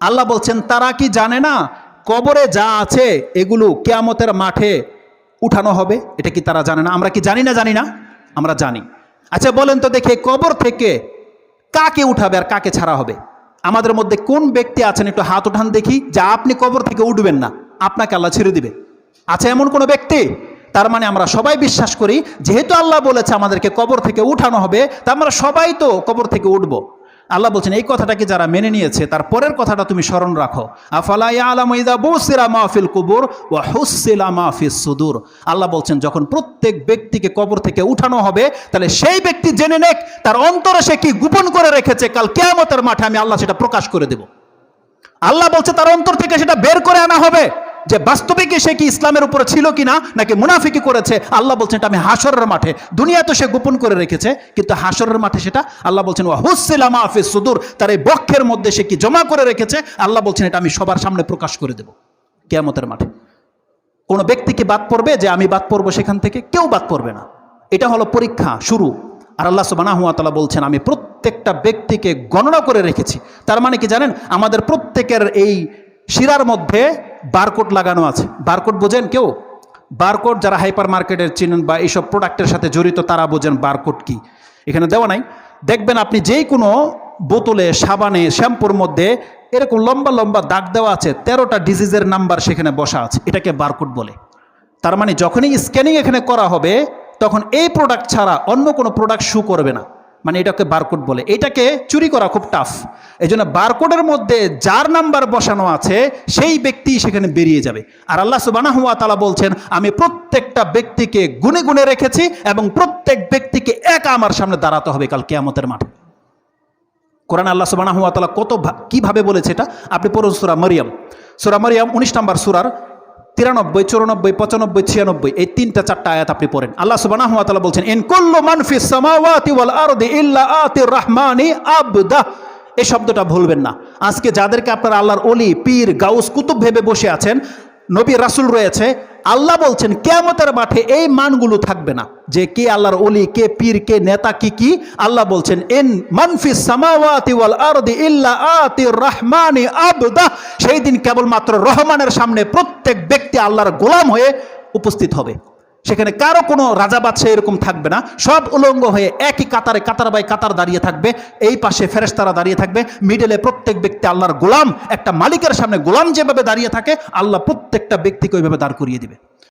আল্লাহ বলছেন তারা কি জানে না কবরে যা আছে এগুলো কিয়ামতের মাঠে উঠানো হবে? এটা কি তারা জানে না? আমরা কি জানি না? জানি না, আমরা জানি। আচ্ছা বলেন তো দেখে, কবর থেকে কাকে উঠাবে আর কাকে ছাড়া হবে? আমাদের মধ্যে কোন ব্যক্তি আছেন একটু হাত উঠান দেখি, যে আপনি কবর থেকে উঠবেন না, আপনাকে আল্লাহ ছেড়ে দিবে? আছে এমন কোনো ব্যক্তি? তার মানে আমরা সবাই বিশ্বাস করি যেহেতু আল্লাহ বলেছে আমাদেরকে কবর থেকে উঠানো হবে, তা আমরা সবাই তো কবর থেকে উঠব। আল্লাহ বলছেন এই কথাটাকে যারা মেনে নিয়েছে তার পরের কথাটা তুমি স্মরণ রাখো, আফালা ইয়ালামু ইযা বুসিরা মা ফিল কুবুর ওয়া হুসিলা মা ফিস সুদূর। আল্লাহ বলছেন যখন প্রত্যেক ব্যক্তিকে কবর থেকে উঠানো হবে, তাহলে সেই ব্যক্তি জেনে নেক তার অন্তরে সে কি গোপন করে রেখেছে, কাল কিয়ামতের মাঠে আমি আল্লাহ সেটা প্রকাশ করে দেব। আল্লাহ বলছে তার অন্তর থেকে সেটা বের করে আনা হবে, যে বাস্তবিক সে কি ইসলামের উপরে ছিল কিনা নাকি মুনাফিকি করেছে। আল্লাহ বলছেন এটা আমি হাশরের মাঠে, দুনিয়া তো সে গোপন করে রেখেছে, কিন্তু হাশরের মাঠে সেটা আল্লাহ বলছেন ওয়া হুসিলা মা ফিস সুদূর, তার এই বক্ষের মধ্যে সে কি জমা করে রেখেছে, আল্লাহ বলছেন এটা আমি সবার সামনে প্রকাশ করে দেব কিয়ামতের মাঠে। কোনো ব্যক্তিকে বাদ পড়বে যে আমি বাদ পড়বো সেখান থেকে? কেউ বাদ পড়বে না। এটা হলো পরীক্ষা শুরু। আর আল্লাহ সুবহানাহু ওয়া তাআলা বলছেন আমি প্রত্যেকটা ব্যক্তিকে গণনা করে রেখেছি। তার মানে কি জানেন, আমাদের প্রত্যেকের এই শিরার মধ্যে বারকোড লাগানো আছে। বারকোড বোঝেন কেউ? বারকোড যারা হাইপার মার্কেটের চিনেন বা এইসব প্রোডাক্টের সাথে জড়িত তারা বোঝেন বারকোড কি। এখানে দেওয়া নাই, দেখবেন আপনি যেই কোনো বোতলে, সাবানে, শ্যাম্পুর মধ্যে এরকম লম্বা লম্বা দাগ দেওয়া আছে, 13টা ডিজিজের নাম্বার সেখানে বসা আছে, এটাকে বারকোড বলে। তার মানে যখনই স্ক্যানিং এখানে করা হবে তখন এই প্রোডাক্ট ছাড়া অন্য কোনো প্রোডাক্ট শো করবে না, মানে এটাকে বারকোড বলে। এটাকে চুরি করা খুব টাফ। এই জন্য বারকোডের মধ্যে যার নাম্বার বসানো আছে সেই ব্যক্তি সেখানে বেরিয়ে যাবে। আর আল্লাহ সুবহানাহু ওয়া তাআলা বলছেন আমি প্রত্যেকটা ব্যক্তিকে গুনে গুনে রেখেছি এবং প্রত্যেক ব্যক্তিকে একা আমার সামনে দাঁড়াতে হবে কাল কিয়ামতের মাঠে। কোরআন আল্লাহ সুবহানাহু ওয়া তাআলা কিভাবে বলেছে এটা আপনি পড়ুন সূরা মারইয়াম। সূরা মারইয়াম 19 নম্বর সূরার 93, 94, 95, 96 এই 3-4টা আয়াত আপনি পড়েন। আল্লাহ সুবহানাহু ওয়া তাআলা বলছেন ইন কুল্লু মান ফিস সামাওয়াতি ওয়াল আরদি ইল্লা আতির রাহমানি আবদা। এই শব্দটা ভুলবেন না। আজকে যাদেরকে আপনারা আল্লাহর ওলি, পীর, গাউস, কুতুব ভেবে বসে আছেন, নবী রাসূল রয়েছে, আল্লাহ বলছেন কিয়ামতের মাঠে এই মানগুলো থাকবে না, যে কে আল্লাহর ওলি, কে পীর, কে নেতা, কি। আল্লাহ বলছেন ইন মান ফিস সামাওয়াতি ওয়াল আরদি ইল্লা আতির রাহমানি আবদা। সেই দিন কেবলমাত্র রহমানের সামনে প্রত্যেক ব্যক্তি আল্লাহর গোলাম হয়ে উপস্থিত হবে। সেখানে কারো কোনো রাজা বাদশাহ এরকম থাকবে না, সব উলঙ্গ হয়ে একই কাতারে, কাতার বাই কাতার দাঁড়িয়ে থাকবে। এই পাশে ফেরেশতারা দাঁড়িয়ে থাকবে, মিডলে প্রত্যেক ব্যক্তি আল্লাহর গোলাম। একটা মালিকের সামনে গোলাম যেভাবে দাঁড়িয়ে থাকে, আল্লাহ প্রত্যেকটা ব্যক্তিকে ওইভাবে দাঁড় করিয়ে দিবে।